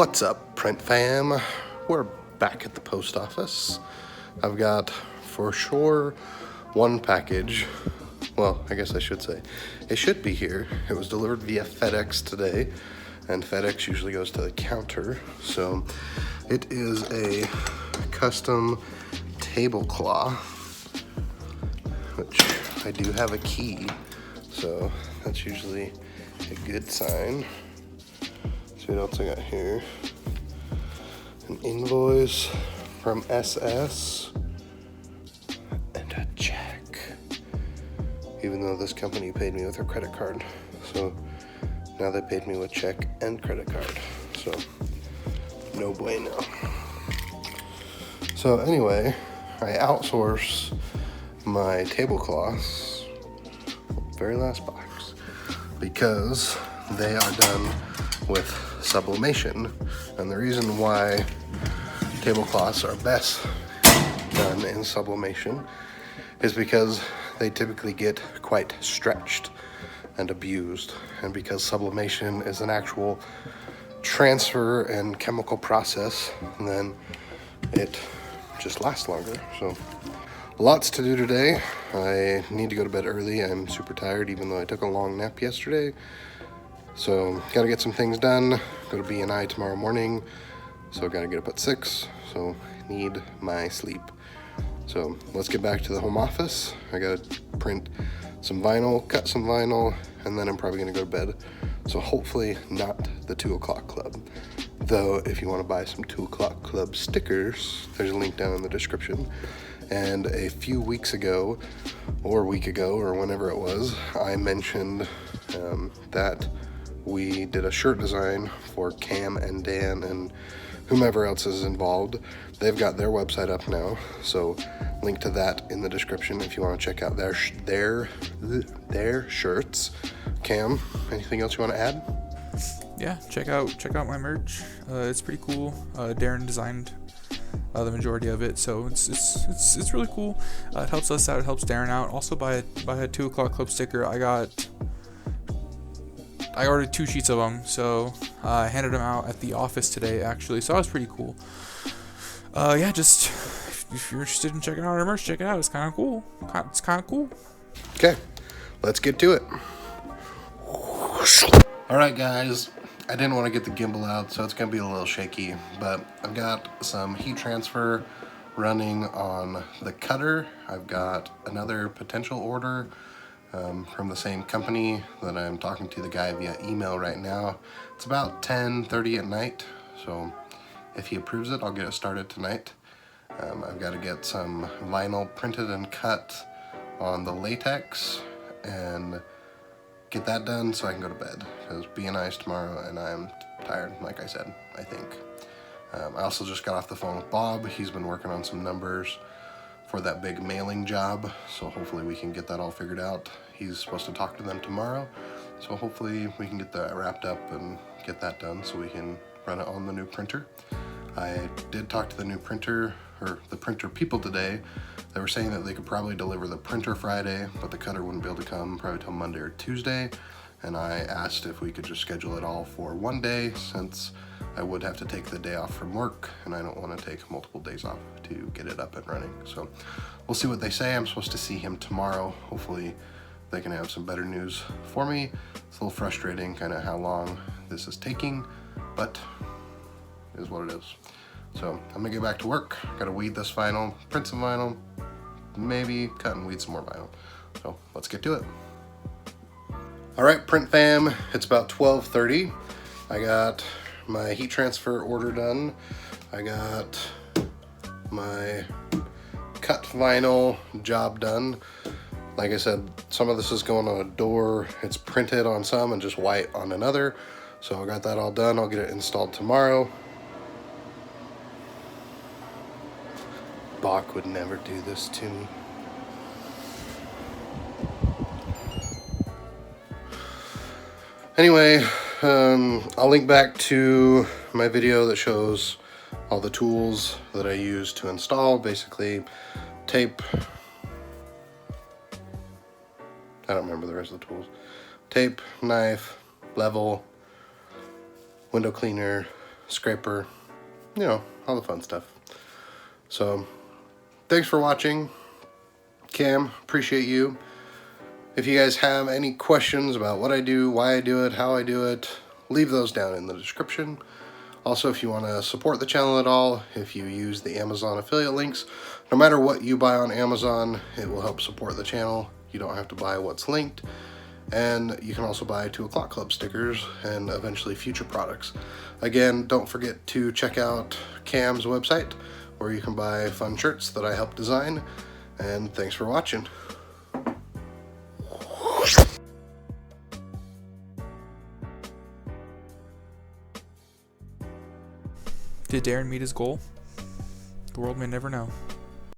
What's up, print fam? We're back at the post office. I've got, for sure, one package. Well, I guess I should say, it should be here. It was delivered via FedEx today, and FedEx usually goes to the counter. So it is a custom tablecloth, which I do have a key, so that's usually a good sign. See what else I got here? An invoice from SS and a check. Even though this company paid me with a credit card. So now they paid me with check and credit card. So no bueno. So anyway, I outsource my tablecloths, very last box, because they are done with sublimation. And the reason why tablecloths are best done in sublimation is because they typically get quite stretched and abused, and because sublimation is an actual transfer and chemical process, then it just lasts longer. So lots to do today. I need to go to bed early. I'm super tired, even though I took a long nap yesterday. So gotta get some things done. Go to BNI tomorrow morning, so gotta get up at 6. So need my sleep. So let's get back to the home office. I gotta print some vinyl, cut some vinyl, and then I'm probably gonna go to bed. So hopefully not the 2 o'clock club. Though if you wanna buy some 2 o'clock club stickers, there's a link down in the description. And a few weeks ago, or a week ago, or whenever it was, I mentioned that we did a shirt design for Cam and Dan and whomever else is involved. They've got their website up now, so link to that in the description if you want to check out their shirts. Cam, anything else you want to add? Yeah, check out my merch. It's pretty cool. Darren designed the majority of it, so it's really cool. It helps us out. It helps Darren out. Also, buy a 2 o'clock club sticker. I ordered 2 sheets of them, so I handed them out at the office today, actually, so that was pretty cool. Yeah, just if you're interested in checking out our merch, check it out. It's kind of cool. Okay, let's get to it. All right, guys, I didn't want to get the gimbal out, so it's going to be a little shaky, but I've got some heat transfer running on the cutter. I've got another potential order from the same company that I'm talking to the guy via email right now. It's about 10:30 at night, so if he approves it, I'll get it started tonight. I've got to get some vinyl printed and cut on the latex and get that done so I can go to bed, because BNI is tomorrow and I'm tired, like I said, I think. I also just got off the phone with Bob. He's been working on some numbers for that big mailing job, so hopefully we can get that all figured out. He's supposed to talk to them tomorrow, so hopefully we can get that wrapped up and get that done so we can run it on the new printer. I did talk to the new printer, or the printer people today. They were saying that they could probably deliver the printer Friday, but the cutter wouldn't be able to come probably till Monday or Tuesday. And I asked if we could just schedule it all for one day, since I would have to take the day off from work, and I don't want to take multiple days off to get it up and running. So we'll see what they say. I'm supposed to see him tomorrow. Hopefully they can have some better news for me. It's a little frustrating kind of how long this is taking, but it is what it is. So I'm gonna get back to work. Gotta weed this vinyl, print some vinyl, maybe cut and weed some more vinyl. So let's get to it. All right, print fam, it's about 12:30. I got my heat transfer order done. I got my cut vinyl job done. Like I said, some of this is going on a door. It's printed on some and just white on another. So I got that all done. I'll get it installed tomorrow. Bach would never do this to me. Anyway, I'll link back to my video that shows all the tools that I use to install. Basically, tape. I don't remember the rest of the tools. Tape, knife, level, window cleaner, scraper, you know, all the fun stuff. So thanks for watching. Cam, appreciate you. If you guys have any questions about what I do, why I do it, how I do it, leave those down in the description. Also, if you want to support the channel at all, if you use the Amazon affiliate links, no matter what you buy on Amazon, it will help support the channel. You don't have to buy what's linked. And you can also buy 2 O'Clock Club stickers and eventually future products. Again, don't forget to check out Cam's website, where you can buy fun shirts that I help design. And thanks for watching. Did Darren meet his goal? The world may never know.